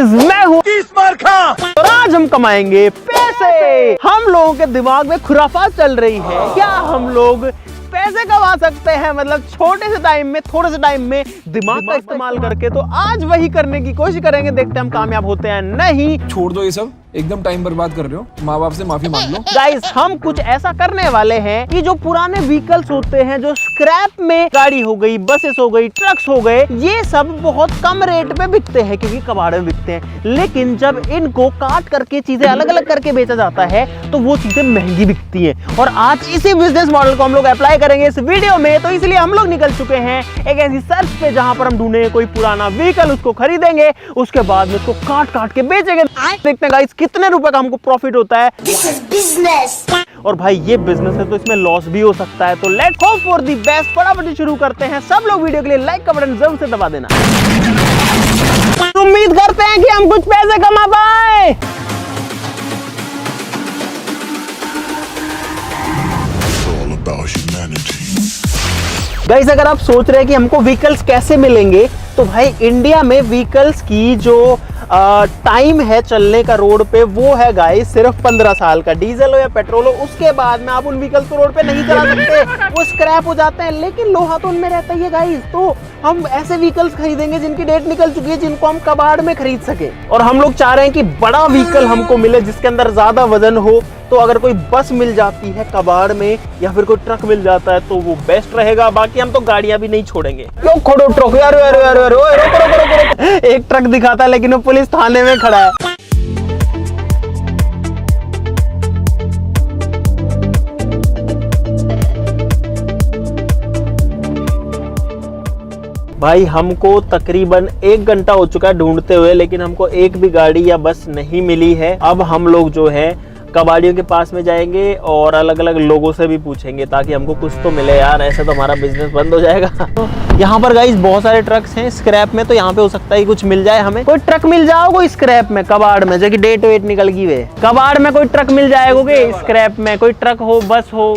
Guys मैं हूँ और आज हम कमाएंगे पैसे। हम लोगों के दिमाग में खुराफात चल रही है, क्या हम लोग पैसे कमा सकते हैं, मतलब छोटे से टाइम में, थोड़े से टाइम में दिमाग का इस्तेमाल करके। तो आज वही करने की कोशिश करेंगे, देखते हैं हम कामयाब होते हैं नहीं। छोड़ दो ये सब, एकदम टाइम बर्बाद कर रहे हो। माँ बाप से माफी मांग लो। गाइस हम कुछ ऐसा करने वाले हैं कि जो पुराने व्हीकल्स होते हैं, जो स्क्रैप में गाड़ी हो गई, बसेस हो गई, ट्रक्स हो गए, ये सब बहुत कम रेट पे बिकते हैं क्योंकि कबाड़ में बिकते हैं। लेकिन जब इनको काट करके चीजें अलग अलग करके बेचा जाता है तो वो चीजें महंगी बिकती हैं। और आज इसी बिजनेस मॉडल को हम लोग अप्लाई करेंगे इस वीडियो में। तो इसलिए हम लोग निकल चुके हैं एक ऐसी सर्च पे जहां पर हम ढूंढेंगे कोई पुराना व्हीकल, उसको खरीदेंगे, उसके बाद में उसको काट काट के बेचेंगे। देखते हैं गाइस कितने रुपए का हमको प्रॉफिट होता है। This is business. और भाई ये बिजनेस है तो इसमें लॉस भी हो सकता है। तो let's hope for the best. फटाफट शुरू करते हैं। सब लोग वीडियो के लिए लाइक का बटन जरूर से दबा देना। उम्मीद करते हैं कि हम कुछ पैसे कमा पाए। गाइस अगर आप सोच रहे हैं कि हमको व्हीकल्स कैसे मिलेंगे, तो भाई इंडिया में व्हीकल्स की जो टाइम है चलने का रोड पे वो है गाइस सिर्फ 15 साल का। डीजल हो या पेट्रोल हो, उसके बाद में आप उन व्हीकल्स को रोड पे नहीं चला सकते, वो स्क्रैप हो जाते हैं। लेकिन लोहा तो उनमें रहता ही है गाइस। तो हम ऐसे व्हीकल्स खरीदेंगे जिनकी डेट निकल चुकी है, जिनको हम कबाड़ में खरीद सके। और हम लोग चाह रहे हैं कि बड़ा व्हीकल हमको मिले जिसके अंदर ज्यादा वजन हो। तो अगर कोई बस मिल जाती है कबाड़ में या फिर कोई ट्रक मिल जाता है तो वो बेस्ट रहेगा। बाकी हम तो गाड़ियां भी नहीं छोड़ेंगे। क्यों खोड़ो ट्रक यार, रोको। एक ट्रक दिखाता है लेकिन वो पुलिस थाने में खड़ा है। भाई हमको तकरीबन 1 घंटा हो चुका है ढूंढते हुए, लेकिन हमको एक भी गाड़ी या बस नहीं मिली है। अब हम लोग जो है कबाड़ियों के पास में जाएंगे और अलग अलग लोगों से भी पूछेंगे ताकि हमको कुछ तो मिले यार, ऐसे तो हमारा बिजनेस बंद हो जाएगा। यहाँ पर गाइस बहुत सारे ट्रक्स हैं स्क्रैप में, तो यहाँ पे हो सकता है कुछ मिल जाए हमें। कोई ट्रक मिल जाओ कोई स्क्रैप में, कबाड़ में, जो कि डेट वेट निकल गई वे, कबाड़ में कोई ट्रक मिल जाएगा। स्क्रैप में कोई ट्रक हो, बस हो,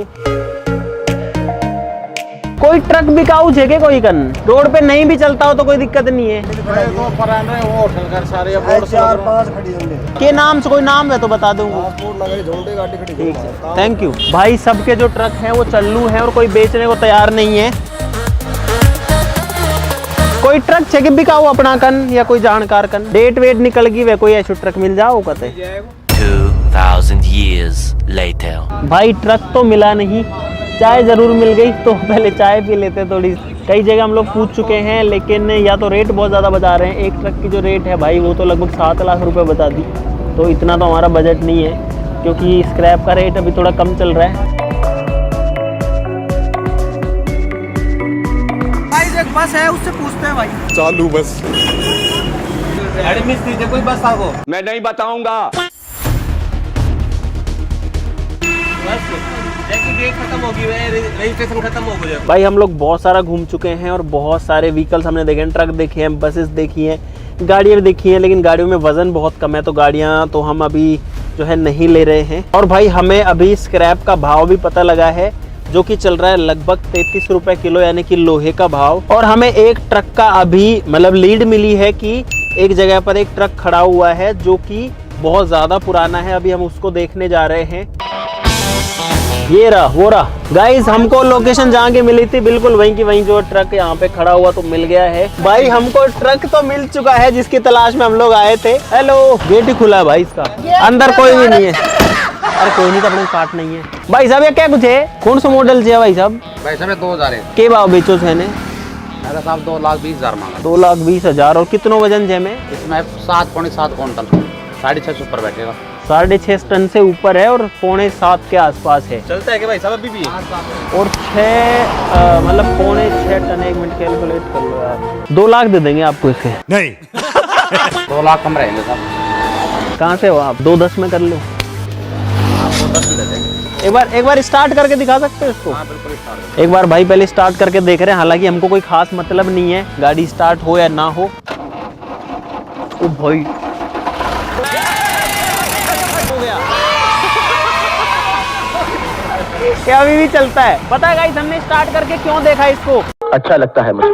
कोई ट्रक बिकाऊ है कोई कन रोड पे नहीं भी चलता हो तो कोई दिक्कत नहीं है। के नाम से कोई नाम है तो बता दूंगा। थैंक यू भाई। सबके जो ट्रक हैं वो चल्लू हैं और कोई बेचने को तैयार नहीं है। कोई ट्रक छे बिकाऊ अपना कन या कोई जानकार कन, डेट वेट निकल गई वे, कोई ऐसा ट्रक मिल जाओ कहते। 2000 years later. भाई ट्रक तो मिला नहीं, चाय जरूर मिल गई, तो पहले चाय पी लेते थोड़ी। कई जगह हम लोग पूछ चुके हैं लेकिन या तो रेट बहुत ज़्यादा बता रहे हैं। एक ट्रक की जो रेट है भाई वो तो लगभग 7 लाख रुपए बता दी। तो इतना तो हमारा बजट नहीं है क्योंकि स्क्रैप का रेट अभी थोड़ा कम चल रहा है। भाई एक बस है, उससे पूछते हैं भाई। चालू बस एडमिट दीजिए, कोई बस आपको मैं नहीं बताऊंगा। डेट खत्म होगी, रजिस्ट्रेशन खत्म हो गया। भाई हम लोग बहुत सारा घूम चुके हैं और बहुत सारे व्हीकल्स हमने देखे हैं, ट्रक देखे हैं, बसेस देखी हैं, गाड़ियाँ भी देखी हैं, लेकिन गाड़ियों में वजन बहुत कम है तो गाड़ियाँ तो हम अभी जो है नहीं ले रहे हैं। और भाई हमें अभी स्क्रैप का भाव भी पता लगा है जो कि चल रहा है लगभग 33 रुपए किलो, यानी कि लोहे का भाव। और हमें एक ट्रक का अभी मतलब लीड मिली है कि एक जगह पर एक ट्रक खड़ा हुआ है जो कि बहुत ज्यादा पुराना है। अभी हम उसको देखने जा रहे हैं। ये रहा वो रहा गाइस, हमको लोकेशन जहाँ की मिली थी बिल्कुल वहीं की वहीं जो ट्रक यहाँ पे खड़ा हुआ तो मिल गया है। भाई हमको ट्रक तो मिल चुका है जिसकी तलाश में हम लोग आए थे। हेलो, गेट ही खुला है भाई इसका, अंदर कोई भी नहीं है। अरे कोई नहीं तो अपने पार्ट नहीं है। भाई साहब ये क्या कुछ है, कौन सा मॉडल है भाई साहब? भाई साहब 2000 है। के भाव बेचो थे ने? मेरा साहब 2,20,000 मांगा। 2,20,000। और कितनों वजन है में? इसमें 7.7 क्विंटल, 6.5 ऊपर बैठेगा। 6.5 टन से ऊपर है और 6.25 के आसपास है। चलता है कि भाई साहब अभी भी? और 6 मतलब 6.25 टन। 1 मिनट कैलकुलेट कर लो यार। 2 लाख दे देंगे आपको इसके। नहीं 2 लाख कम रहेंगे साहब। कहाँ से हो आप? 2.10 में कर लो। आपको 10 भी दे देंगे। एक बार स्टार्ट करके दिखा सकते हो इसको? हाँ बिल्कुल स्टार्ट। एक बार भाई पहले स्टार्ट करके देख रहे हैं। हालांकि हमको कोई खास मतलब नहीं है गाड़ी स्टार्ट हो या ना हो। ओ भाई क्या अभी भी चलता है? पता है गाइस हमने स्टार्ट करके क्यों देखा इसको? अच्छा लगता है मुझे,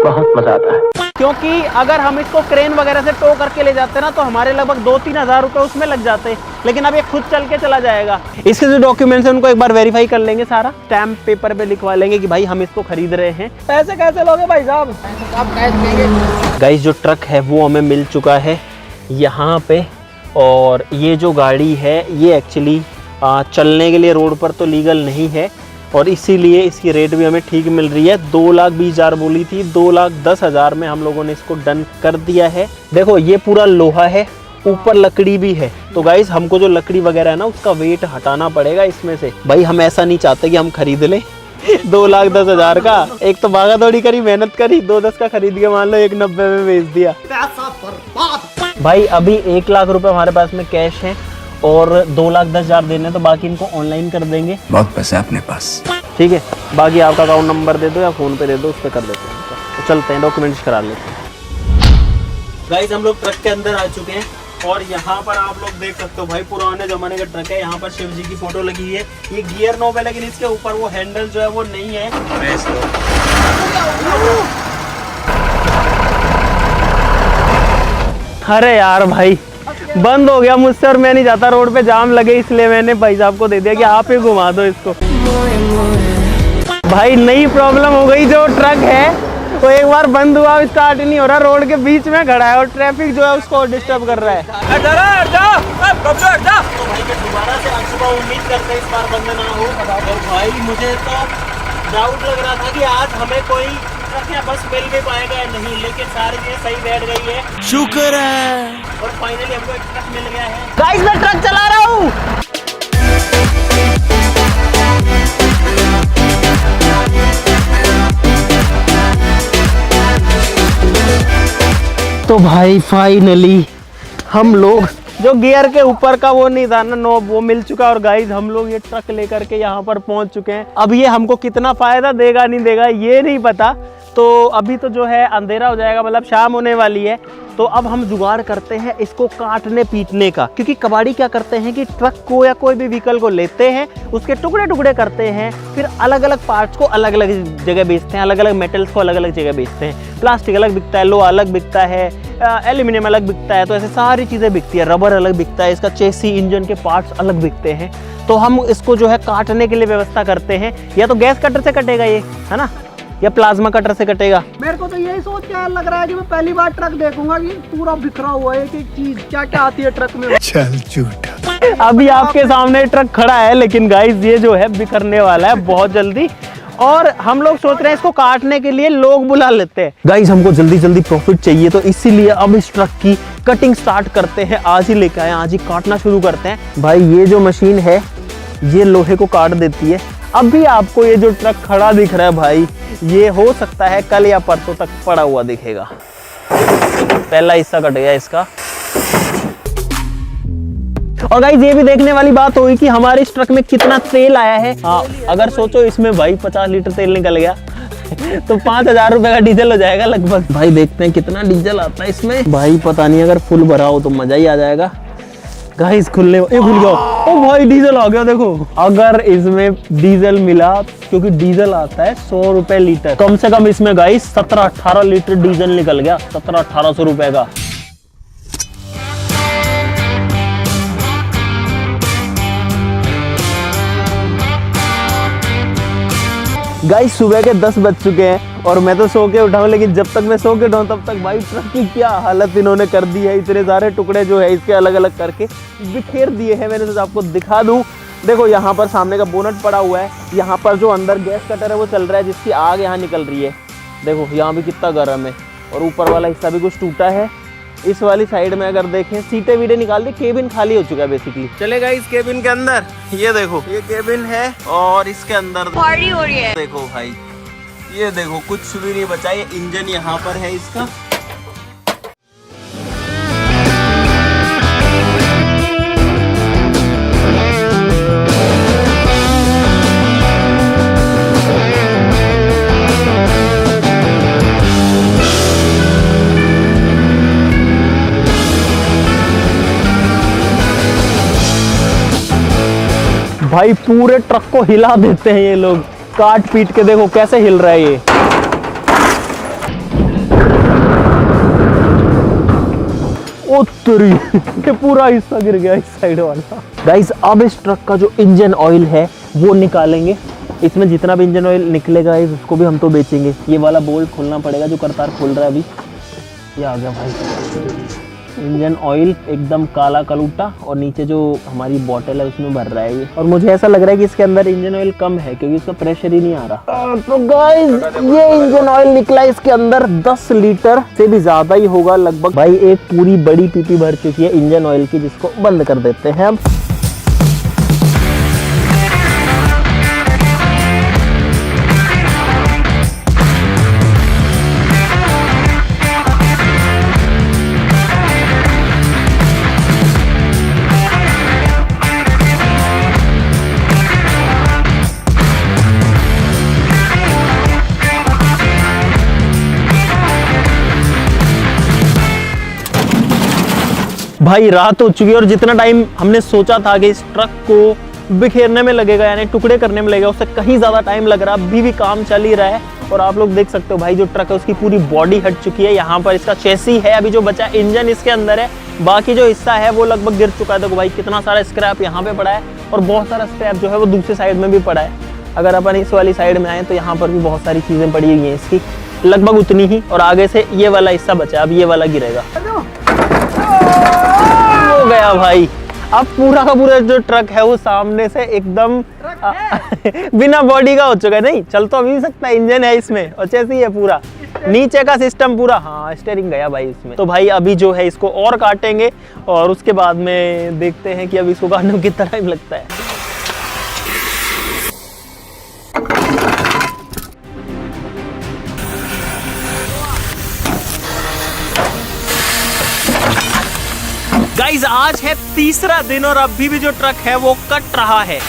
बहुत मजा आता है। क्योंकि अगर हम इसको क्रेन वगैरह से टो करके ले जाते हैं ना तो हमारे लगभग 2-3 हज़ार रुपये उसमें लग जाते, लेकिन अब ये खुद चल के चला जाएगा। इसके जो डॉक्यूमेंट्स हैं उनको एक बार वेरीफाई कर लेंगे, सारा स्टैम्प पेपर पे लिखवा लेंगे कि भाई हम इसको खरीद रहे हैं। पैसे कैसे लोगे भाई साहब? आप कैश देंगे? गाइस जो ट्रक है वो हमें मिल चुका है यहाँ पे, और ये जो गाड़ी है ये एक्चुअली चलने के लिए रोड पर तो लीगल नहीं है, और इसीलिए इसकी रेट भी हमें ठीक मिल रही है। 2,20,000 बोली थी, 2,10,000 में हम लोगों ने इसको डन कर दिया है। देखो ये पूरा लोहा है, ऊपर लकड़ी भी है, तो गाइस हमको जो लकड़ी वगैरह है ना उसका वेट हटाना पड़ेगा इसमें से। भाई हम ऐसा नहीं चाहते कि हम खरीद लें 2,10,000 का, एक तो भागा दौड़ी करी, मेहनत करी, 2,10 का खरीद के मान लो 1,90 में बेच दिया। भाई अभी 1 लाख रुपए हमारे पास में कैश है और 2,10,000 देने, तो बाकी इनको ऑनलाइन कर देंगे। बहुत पैसे अपने पास, ठीक है, बाकी आपका अकाउंट नंबर दे दो या फोन पे दे दो, उस पर कर देते हैं। तो चलते हैं, डॉक्यूमेंट्स करा लेते हैं। गाइस हम लोग ट्रक के अंदर आ चुके हैं और यहाँ पर आप लोग देख सकते हो भाई पुराने जमाने का ट्रक है। यहाँ पर शिव जी की फोटो लगी है। ये गियर नॉब है, लेकिन इसके ऊपर वो हैंडल जो है वो नहीं है। अरे यार भाई बंद हो गया मुझसे, और मैं नहीं जाता रोड पे जाम लगे, इसलिए मैंने भाई साहब को दे दिया कि आप ही घुमा दो इसको। भाई नई प्रॉब्लम हो गई, जो ट्रक है वो एक बार बंद हुआ, स्टार्ट ही नहीं हो रहा, रोड के बीच में खड़ा है और ट्रैफिक जो है उसको डिस्टर्ब कर रहा है। तो भाई मैं दोबारा से आज सुबह उम्मीद करते इस बार बंद ना हो। और भाई मुझे तो डाउट लग रहा था कि आज हमें कोई ट्रक या बस मिल भी पाएगा या नहीं, लेकिन सारी चीजें सही बैठ गई है, शुक्र है। और फाइनली हमको एक ट्रक मिल गया है। गाइस मैं ट्रक चला रहा हूँ। तो भाई फाइनली हम लोग जो गियर के ऊपर का वो नहीं था ना नॉब, वो मिल चुका। और गाइस हम लोग ये ट्रक लेकर के यहाँ पर पहुँच चुके हैं। अब ये हमको कितना फायदा देगा नहीं देगा ये नहीं पता, तो अभी तो जो है अंधेरा हो जाएगा, मतलब शाम होने वाली है। तो अब हम जुगाड़ करते हैं इसको काटने पीटने का, क्योंकि कबाड़ी क्या करते हैं कि ट्रक को या कोई भी व्हीकल को लेते हैं, उसके टुकड़े टुकड़े करते हैं, फिर अलग अलग पार्ट्स को अलग अलग जगह बेचते हैं, अलग अलग मेटल्स को अलग अलग जगह बेचते हैं। प्लास्टिक अलग बिकता है, लोहा अलग बिकता है, एल्यूमिनियम अलग बिकता है, तो ऐसे सारी चीज़ें बिकती है। रबर अलग बिकता है, इसका चेसी इंजन के पार्ट्स अलग बिकते हैं। तो हम इसको जो है काटने के लिए व्यवस्था करते हैं, या तो गैस कटर से कटेगा ये, है ना, या प्लाज्मा कटर से कटेगा। मेरे को तो यही सोच के लग रहा है कि मैं पहली बार ट्रक देखूंगा कि पूरा बिखरा हुआ है, एक चीज क्या क्या आती है ट्रक में। चल झूठा। अभी आपके सामने ट्रक खड़ा है, लेकिन गाइस ये जो है बिखरने वाला है बहुत जल्दी, और हम लोग सोच रहे हैं इसको काटने के लिए लोग बुला लेते हैं। गाइस हमको जल्दी जल्दी प्रॉफिट चाहिए, तो इसीलिए अब इस ट्रक की कटिंग स्टार्ट करते हैं। आज ही लेकर आए, आज ही काटना शुरू करते हैं। भाई ये जो मशीन है ये लोहे को काट देती है। अभी आपको ये जो ट्रक खड़ा दिख रहा है भाई, ये हो सकता है कल या परसों तक पड़ा हुआ दिखेगा। पहला हिस्सा कट गया इसका। और गाइस ये भी देखने वाली बात होगी कि हमारे इस ट्रक में कितना तेल आया है। हाँ, अगर सोचो इसमें भाई 50 लीटर तेल निकल गया तो 5,000 रुपए का डीजल हो जाएगा लगभग। भाई देखते हैं कितना डीजल आता है इसमें। भाई पता नहीं, अगर फुल भरा हो तो मजा ही आ जाएगा। गाइस खुल गया। ओ भाई डीजल आ गया देखो। अगर इसमें डीजल मिला, क्योंकि डीजल आता है 100 रुपए लीटर, कम से कम इसमें गाइस 17-18 लीटर डीजल निकल गया, 1700-1800 रुपए का। गाइस सुबह के 10 बज चुके हैं और मैं तो सो के उठाऊं, लेकिन जब तक मैं सो के उठाऊं तब तक भाई ट्रक की क्या हालत इन्होंने कर दी है। इतने सारे टुकड़े जो है इसके अलग अलग करके बिखेर दिए हैं। मैंने तो आपको दिखा दूं, देखो यहाँ पर सामने का बोनट पड़ा हुआ है, यहाँ पर जो अंदर गैस कटर है वो चल रहा है, जिसकी आग यहाँ निकल रही है। देखो यहाँ भी कितना गर्म है, और ऊपर वाला हिस्सा भी कुछ टूटा है। इस वाली साइड में अगर देखें, सीटें वीटें निकाल दी, केबिन खाली हो चुका है बेसिकली। चलेगा इस केबिन के अंदर, ये देखो ये केबिन है और इसके अंदर पार्टी हो रही है। देखो भाई ये देखो कुछ भी नहीं बचा, ये इंजन यहाँ पर है इसका। भाई पूरे ट्रक को हिला देते हैं ये लोग, काट पीट के। देखो कैसे हिल रहा है ये। ओ तेरी ये पूरा हिस्सा गिर गया इस साइड वाला। गाइस अब इस ट्रक का जो इंजन ऑयल है वो निकालेंगे। इसमें जितना भी इंजन ऑयल निकलेगा उसको भी हम तो बेचेंगे। ये वाला बोल्ट खोलना पड़ेगा जो करतार खोल रहा है अभी। ये आ गया भाई इंजन ऑयल एकदम काला कलूटा, और नीचे जो हमारी बोतल है उसमें भर रहा है ये। और मुझे ऐसा लग रहा है कि इसके अंदर इंजन ऑयल कम है क्योंकि इसका प्रेशर ही नहीं आ रहा। तो गाइस ये इंजन ऑयल निकला इसके अंदर 10 लीटर से भी ज्यादा ही होगा लगभग। भाई एक पूरी बड़ी पीपी भर चुकी है इंजन ऑयल की, जिसको बंद कर देते हैं अब। भाई रात हो चुकी है और जितना टाइम हमने सोचा था कि इस ट्रक को बिखेरने में लगेगा यानी टुकड़े करने में लगेगा उससे कहीं ज़्यादा टाइम लग रहा है। अभी भी काम चल ही रहा है और आप लोग देख सकते हो भाई जो ट्रक है उसकी पूरी बॉडी हट चुकी है। यहाँ पर इसका चेसी है, अभी जो बचा इंजन इसके अंदर है, बाकी जो हिस्सा है वो लगभग गिर चुका है। देखो भाई कितना सारा स्क्रैप यहाँ पे पड़ा है और बहुत सारा स्क्रैप जो है वो दूसरी साइड में भी पड़ा है। अगर अपन इस वाली साइड में आए तो यहाँ पर भी बहुत सारी चीज़ें पड़ी हुई हैं इसकी, लगभग उतनी ही। और आगे से ये वाला हिस्सा बचा है, अब ये वाला गिरेगा। हो गया भाई, अब पूरा का पूरा जो ट्रक है वो सामने से एकदम बिना बॉडी का हो चुका है। नहीं चल तो अभी भी सकता है, इंजन है इसमें और चेसी है पूरा, नीचे का सिस्टम पूरा। हाँ स्टीयरिंग गया भाई इसमें। तो भाई अभी जो है इसको और काटेंगे और उसके बाद में देखते हैं कि अब इसको काटने में कितना टाइम लगता है। गाइस आज है तीसरा दिन और अभी भी जो ट्रक है वो कट रहा है।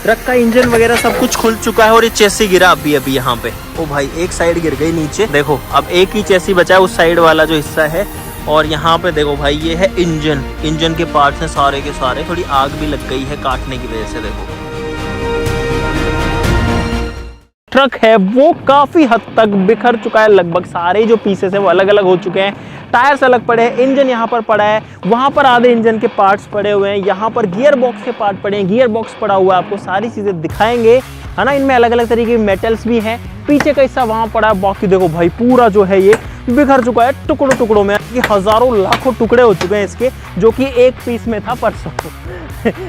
ट्रक का इंजन वगैरह सब कुछ खुल चुका है और ये चेसी गिरा अभी यहाँ पे। ओ भाई एक साइड गिर गई नीचे, देखो अब एक ही चेसी बचा है उस साइड वाला जो हिस्सा है। और यहाँ पे देखो भाई ये है इंजन के पार्ट्स हैं सारे के सारे। थोड़ी आग भी लग गई है काटने की वजह से। देखो ट्रक है वो काफी हद तक बिखर चुका है, लगभग सारे जो पीसेस है वो अलग अलग हो चुके हैं। टायर्स अलग पड़े हैं, इंजन यहाँ पर पड़ा है, वहाँ पर आधे इंजन के पार्ट्स पड़े हुए हैं, यहाँ पर गियर बॉक्स के पार्ट पड़े हैं, गियर बॉक्स पड़ा हुआ है। आपको सारी चीज़ें दिखाएंगे है ना, इनमें अलग अलग तरीके के मेटल्स भी हैं। पीछे का हिस्सा वहाँ पड़ा है, बाकी देखो भाई पूरा जो है ये बिखर चुका है टुकड़ों टुकड़ों में। कि हज़ारों लाखों टुकड़े हो चुके हैं इसके, जो कि एक पीस में था परसों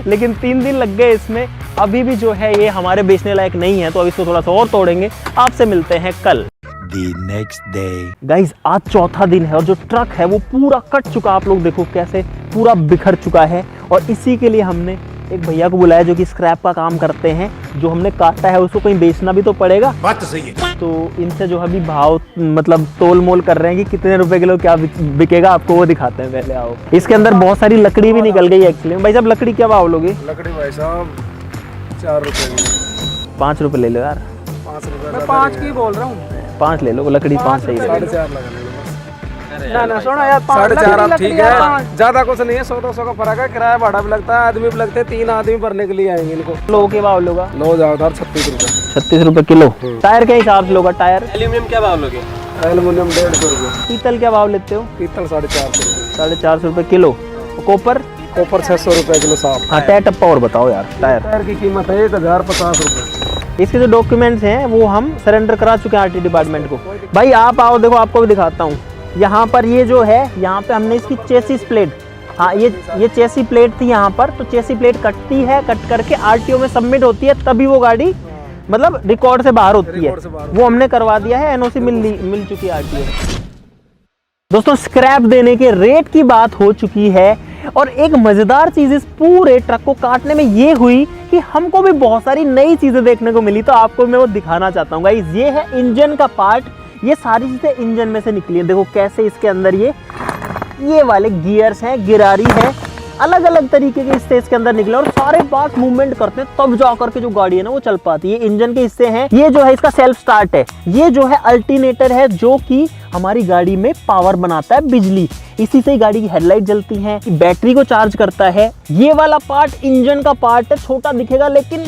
लेकिन 3 दिन लग गए इसमें। अभी भी जो है ये हमारे बेचने लायक नहीं है, तो अब इसको थोड़ा सा और तोड़ेंगे। आपसे मिलते हैं कल। The next day. गाइज आज चौथा दिन है और जो ट्रक है वो पूरा कट चुका। आप लोग देखो कैसे पूरा बिखर चुका है। और इसी के लिए हमने एक भैया को बुलाया जो कि स्क्रैप का काम करते हैं। जो हमने काटा है उसको कहीं बेचना भी तो पड़ेगा, बात तो सही है। तो इनसे जो अभी भाव मतलब तोल मोल कर रहे हैं कि कितने रुपए किलो क्या बिकेगा, आपको वो दिखाते हैं। पहले आओ। इसके अंदर बहुत सारी लकड़ी भी निकल गई एक्चुअली। भाई साहब लकड़ी क्या भाव लोगे? लकड़ी भाई साहब 4 रुपए। 5 रुपए ले लो यार। 5 रुपए मैं 5 की बोल रहा हूँ। 5 ले लो, लकड़ी 5 सही है। 4.5 लगा ले लो। ना सुनो यार 4.5 ठीक है, ज्यादा कुछ नहीं है। 100-200 का फर्क है, किराया भाड़ा भी लगता है, आदमी भी लगते हैं। 3 आदमी भरने के लिए आएंगे इनको। लो के भाव लोगा? लो जाओ 36 रुपए। 36 रुपए किलो। टायर के हिसाब से लोगा? टायर एल्यूमिनियम क्या भाव लोगे? एल्युमिनियम 150 रुपए। पीतल क्या भाव लेते हो? पीतल 450 रुपए। 450 रुपए किलो। कॉपर? कॉपर 600 रुपए किलो साफ। हाँ टायर टप्पा और बताओ यार। टायर की कीमत है 1050 रुपए। इसके जो डॉक्यूमेंट्स हैं वो हम सरेंडर करा चुके हैं आरटी डिपार्टमेंट को। भाई आप आओ, देखो आपको भी दिखाता हूँ। यहाँ पर ये जो है, यहाँ पे हमने इसकी चेसिस प्लेट, हाँ ये चेसी प्लेट थी यहाँ पर। तो चेसी प्लेट कटती है, कट करके आरटीओ में सबमिट होती है, तभी वो गाड़ी मतलब रिकॉर्ड से बाहर होती है। वो हमने करवा दिया है, एनओसी मिल चुकी है आरटीओ। दोस्तों स्क्रैप देने के रेट की बात हो चुकी है। और एक मजेदार चीज इस पूरे ट्रक को काटने में ये हुई कि हमको भी बहुत सारी नई चीजें देखने को मिली। तो आपको मैं वो दिखाना चाहता हूँ गाइस। ये है इंजन का पार्ट, ये सारी चीजें इंजन में से निकली है। देखो कैसे इसके अंदर ये वाले गियर्स हैं, गिरारी है, अलग अलग तरीके के हिस्से इसके अंदर निकले और सारे पार्ट मूवमेंट करते हैं तब जाकर के जो गाड़ी है ना वो चल पाती है। इंजन के हिस्से हैं, ये जो है इसका सेल्फ स्टार्ट है, ये जो है अल्टरनेटर है जो कि हमारी गाड़ी में पावर बनाता है, बिजली, इसी से ही गाड़ी की हेडलाइट जलती है, बैटरी को चार्ज करता है। ये वाला पार्ट इंजन का पार्ट है, छोटा दिखेगा लेकिन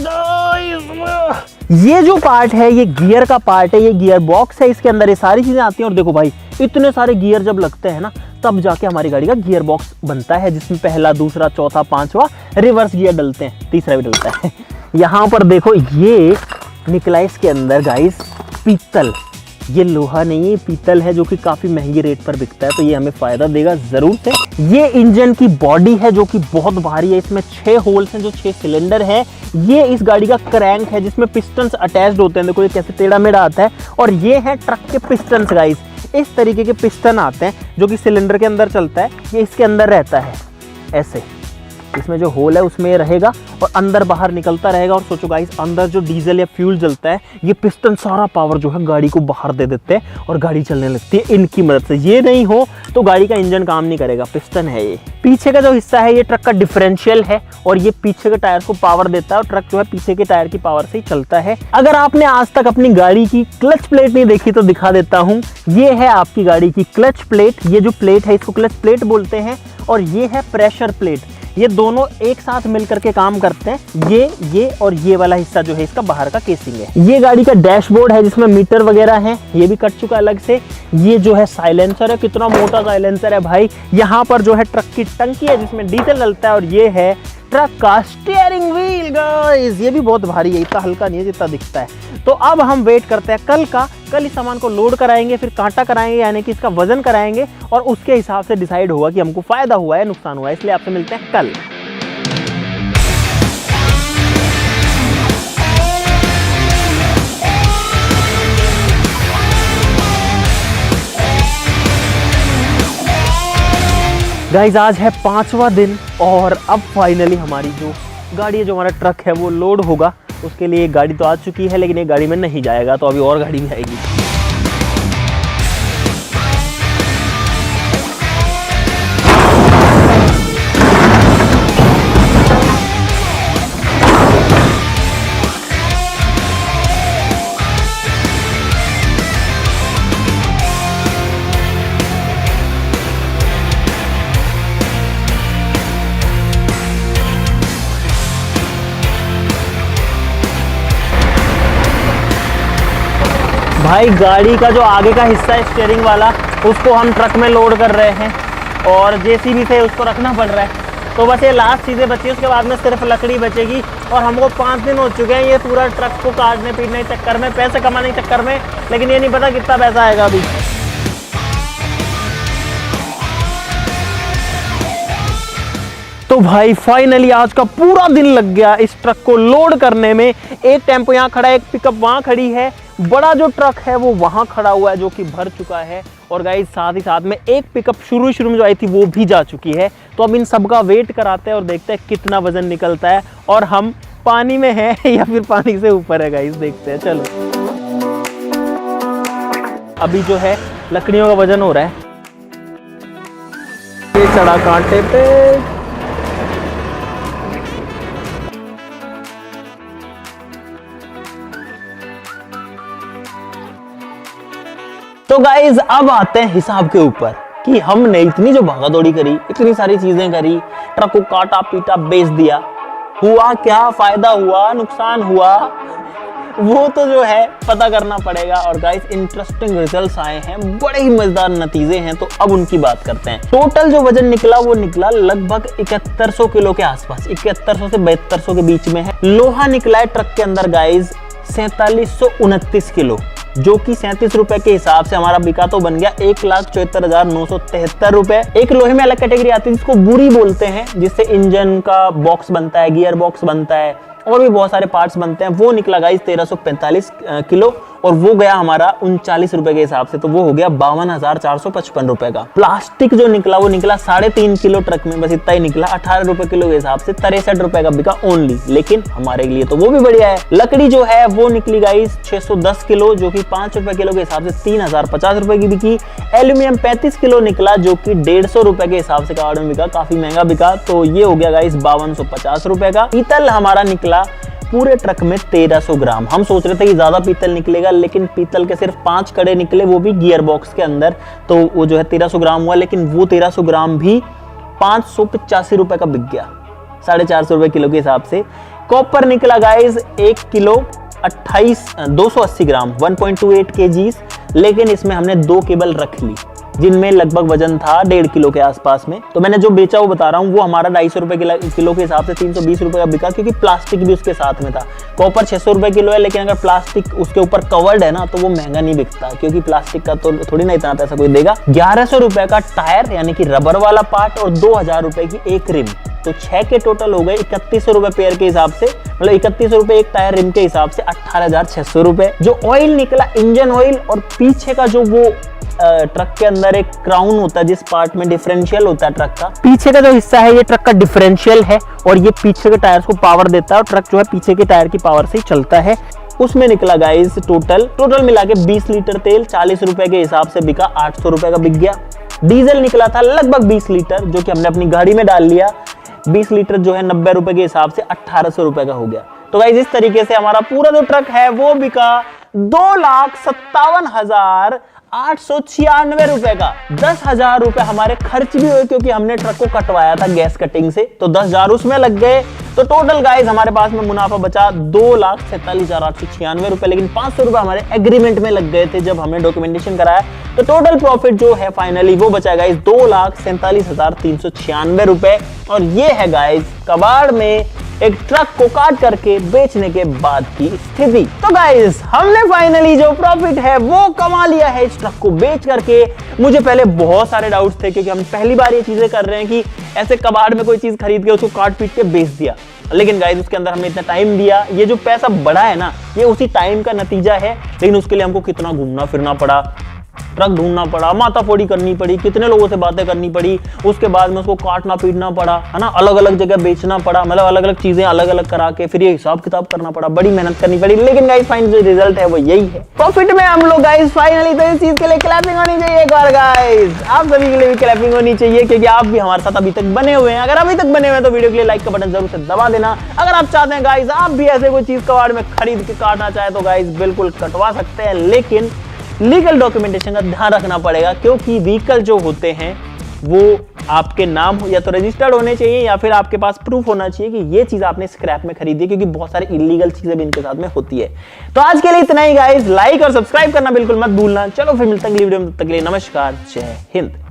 ये जो पार्ट है ये गियर का पार्ट है, ये गियर बॉक्स है, इसके अंदर ये सारी चीजें आती हैं। और देखो भाई इतने सारे गियर जब लगते हैं ना, तब जाके हमारी गाड़ी का गियर बॉक्स बनता है, जिसमें पहला, दूसरा, चौथा, पांचवा रिवर्स गियर डलते हैं, तीसरा भी डलता है। यहाँ पर देखो ये निकला इसके अंदर गाइस पीतल, ये लोहा नहीं है, पीतल है, जो कि काफ़ी महंगी रेट पर बिकता है, तो ये हमें फ़ायदा देगा ज़रूर से। ये इंजन की बॉडी है जो कि बहुत भारी है, इसमें 6 होल्स हैं जो 6 सिलेंडर है। ये इस गाड़ी का क्रैंक है जिसमें पिस्टन्स अटैच्ड होते हैं, देखो ये कैसे टेढ़ा मेढ़ा आता है। और ये है ट्रक के पिस्टन्स गाइस, इस तरीके के पिस्टन आते हैं जो कि सिलेंडर के अंदर चलता है, ये इसके अंदर रहता है ऐसे, इसमें जो होल है उसमें ये रहेगा और अंदर बाहर निकलता रहेगा। और सोचो गाइस, अंदर जो डीजल या फ्यूल जलता है, ये पिस्टन सारा पावर जो है गाड़ी को बाहर दे देते हैं और गाड़ी चलने लगती है इनकी मदद से। ये नहीं हो तो गाड़ी का इंजन काम नहीं करेगा, पिस्टन है ये। पीछे का जो हिस्सा है ये ट्रक का डिफरेंशियल है और ये पीछे के टायर को पावर देता है और ट्रक जो है पीछे के टायर की पावर से ही चलता है। अगर आपने आज तक अपनी गाड़ी की क्लच प्लेट नहीं देखी तो दिखा देता हूँ। ये है आपकी गाड़ी की क्लच प्लेट, ये जो प्लेट है इसको क्लच प्लेट बोलते हैं, और ये है प्रेशर प्लेट। ये दोनों एक साथ मिलकर के काम करते हैं। ये और ये वाला हिस्सा जो है इसका बाहर का केसिंग है। ये गाड़ी का डैशबोर्ड है जिसमें मीटर वगैरह है, ये भी कट चुका अलग से। ये जो है साइलेंसर है, कितना मोटा साइलेंसर है भाई। यहाँ पर जो है ट्रक की टंकी है जिसमें डीजल डलता है, और ये है ट्रक का स्टीयरिंग व्हील गाइस, ये भी बहुत भारी है, इतना हल्का नहीं है जितना दिखता है। तो अब हम वेट करते हैं कल का। कल इस सामान को लोड कराएंगे, फिर कांटा कराएंगे, यानी कि इसका वजन कराएंगे, और उसके हिसाब से डिसाइड होगा कि हमको फायदा हुआ है नुकसान हुआ है। इसलिए आपसे मिलते हैं कल। गाइज आज है 5वां दिन और अब फाइनली हमारी जो गाड़ी है, जो हमारा ट्रक है, वो लोड होगा। उसके लिए एक गाड़ी तो आ चुकी है, लेकिन एक गाड़ी में नहीं जाएगा, तो अभी और गाड़ी भी आएगी। भाई गाड़ी का जो आगे का हिस्सा है स्टीयरिंग वाला, उसको हम ट्रक में लोड कर रहे हैं और जेसीबी से उसको रखना पड़ रहा है। तो बस ये लास्ट चीज़ें बची, उसके बाद में सिर्फ लकड़ी बचेगी। और हमको 5 दिन हो चुके हैं ये पूरा ट्रक को काटने पीटने के चक्कर में, पैसे कमाने के चक्कर में, लेकिन ये नहीं पता कितना पैसा आएगा अभी। तो भाई फाइनली आज का पूरा दिन लग गया इस ट्रक को लोड करने में। एक टेम्पो यहाँ खड़ा है, एक पिकअप वहाँ खड़ी है, बड़ा जो ट्रक है वो वहाँ खड़ा हुआ है जो कि भर चुका है। और गाइस साथ ही साथ में एक पिकअप शुरू में जो आई थी वो भी जा चुकी है। तो अब इन सब का वेट कराते हैं और देखते हैं कितना वजन निकलता है, और हम पानी में हैं या फिर पानी से ऊपर है गाइस, देखते हैं। चलो अभी जो है लकड़ियों का वजन हो रहा है, ये चढ़ा कांटे पे। तो गाइज अब आते हैं हिसाब के ऊपर कि हमने इतनी जो भागा दौड़ी करी, इतनी सारी चीजें करी, ट्रक को काटा पीटा बेच दिया, हुआ क्या, फायदा हुआ, नुकसान हुआ, वो तो जो है पता करना पड़ेगा। और गाइस इंटरेस्टिंग रिजल्ट्स आए हैं, बड़े ही मजेदार नतीजे हैं, तो अब उनकी बात करते हैं। टोटल जो वजन निकला वो निकला लगभग 7100 किलो के आसपास, 7100 से 7200 के बीच में है। लोहा निकला है ट्रक के अंदर गाइज 4729 किलो, जो कि 37 रुपए के हिसाब से हमारा बिका तो बन गया 1,74,973 रुपए। एक लोहे में अलग कैटेगरी आती है जिसको बुरी बोलते हैं, जिससे इंजन का बॉक्स बनता है, गियर बॉक्स बनता है और भी बहुत सारे पार्ट्स बनते हैं। वो निकला गाइस 1345 किलो और वो गया हमारा 39 रुपए के हिसाब से, तो वो हो गया 52,455 रुपए का। प्लास्टिक जो निकला वो निकला 3.5 किलो ट्रक में, बस इतना ही निकला 18 रुपए किलो के हिसाब से, 63 रुपए का बिका ओनली, लेकिन हमारे लिए तो वो भी बढ़िया है। लकड़ी जो है वो निकली गाइस 610 किलो, जो कि 5 रुपए किलो के हिसाब से 3050 रुपए की बिकी। एल्यूमिनियम 35 किलो निकला, जो कि 150 रुपए के हिसाब से कार्ड में बिका, काफी महंगा बिका, तो ये हो गया गाइस 5250 रुपए का। पीतल हमारा निकला पूरे ट्रक में 1300 ग्राम। हम सोच रहे थे कि ज्यादा पीतल निकलेगा, लेकिन पीतल के सिर्फ 5 कड़े निकले, वो भी गियर बॉक्स के अंदर, तो वो जो है 1300 ग्राम हुआ, लेकिन वो 1300 ग्राम भी 585 रुपए का बिक गया, 450 रुपए किलो के हिसाब से। कॉपर निकला गाइज 1 किलो 280 ग्राम 1.28 kg, लेकिन इसमें हमने 2 केबल रख ली, जिनमें लगभग वजन था 1.5 किलो के आसपास में। तो मैंने जो बेचा वो बता रहा हूँ, वो हमारा 250 रुपए किलो के हिसाब से 320 रुपए का बिका, क्योंकि प्लास्टिक भी उसके साथ में था। कॉपर 600 रुपए किलो है, लेकिन अगर प्लास्टिक उसके ऊपर कवर्ड है ना तो वो महंगा नहीं बिकता, क्योंकि प्लास्टिक का तो थोड़ी ना इतना पैसा कोई देगा। 1100 रुपए का टायर यानी कि रबर वाला पार्ट और 2000 रुपए की एक रिम, तो 6 के टोटल हो गए 3100 रुपए पेयर के हिसाब से, मतलब 3100 रुपए एक टायर रिम के हिसाब से 18,600 रुपए। जो ऑयल निकला इंजन ऑयल, और पीछे का जो वो ट्रक के अंदर एक क्राउन होता है जिस पार्ट में डिफरेंशियल होता है ट्रक का, पीछे का जो हिस्सा है ये ट्रक का डिफरेंशियल है और ये पीछे के टायर्स को पावर देता है और ट्रक जो है पीछे के टायर की पावर से ही चलता है। उसमें निकला गाइस टोटल मिला के 20 लीटर तेल 40 रुपए के हिसाब से बिका, 800 रुपए का बिक गया। डीजल निकला था लगभग 20 लीटर, जो कि हमने अपनी गाड़ी में डाल लिया। 20 लीटर जो है 90 रुपए के हिसाब से 1800 रुपए का हो गया। तो गाइस इस तरीके से हमारा पूरा जो ट्रक है वो बिका 2,57,896 रुपए का। 10,000 रुपए हमारे खर्च भी हुए, क्योंकि हमने ट्रक को कटवाया था गैस कटिंग से, तो 10,000 उसमें लग गए। तो टोटल गाइस हमारे पास में मुनाफा बचा 2,47,896 रुपए, लेकिन 500 रुपए हमारे एग्रीमेंट में लग गए थे जब हमने डॉक्यूमेंटेशन कराया। तो टोटल प्रॉफिट जो है फाइनली वो बचा गाइस 2,47,396 रुपए। और ये है गाइस कबाड़ में एक ट्रक को काट करके बेचने के बाद की स्थिति। तो गाइस हमने फाइनली जो प्रॉफिट है वो कमा लिया है इस ट्रक को बेच करके। मुझे पहले बहुत सारे डाउट्स थे, क्योंकि हम पहली बार ये चीजें कर रहे हैं कि ऐसे कबाड़ में कोई चीज खरीद के उसको काट पीट के बेच दिया, लेकिन गाइस उसके अंदर हमने इतना टाइम दिया। ये जो पैसा बढ़ा है ना, ये उसी टाइम का नतीजा है, लेकिन उसके लिए हमको कितना घूमना फिरना पड़ा, ट्रक ढूंढना पड़ा, माथाफोड़ी करनी पड़ी, कितने लोगों से बातें करनी पड़ी, उसके बाद में उसको काटना पीटना पड़ा, है ना, अलग अलग जगह बेचना पड़ा, मतलब अलग अलग चीजें अलग अलग करा के फिर ये हिसाब किताब करना पड़ा, बड़ी मेहनत करनी पड़ी। लेकिन गाइस फाइनल जो रिजल्ट है वो यही है, प्रॉफिट में हम लोग गाइस फाइनली। तो इस चीज के लिए क्लैपिंग होनी चाहिए एक बार गाइस, आप सभी के लिए भी क्लैपिंग होनी चाहिए, क्योंकि आप भी हमारे साथ अभी तक बने हुए हैं। अगर अभी तक बने हुए हैं तो वीडियो के लिए लाइक का बटन जरूर से दबा देना। अगर आप चाहते हैं गाइस आप भी ऐसे कोई चीज कबाड़ में खरीद के काटना चाहे तो गाइस बिल्कुल कटवा सकते हैं, लेकिन लीगल डॉक्यूमेंटेशन का ध्यान रखना पड़ेगा, क्योंकि व्हीकल जो होते हैं वो आपके नाम हो या तो रजिस्टर्ड होने चाहिए, या फिर आपके पास प्रूफ होना चाहिए कि ये चीज आपने स्क्रैप में खरीदी है, क्योंकि बहुत सारी इलीगल चीजें भी इनके साथ में होती है। तो आज के लिए इतना ही गाइस, लाइक और सब्सक्राइब करना बिल्कुल मत भूलना। चलो फिर मिलते हैं अगली वीडियो में, तब तक के लिए नमस्कार, जय हिंद।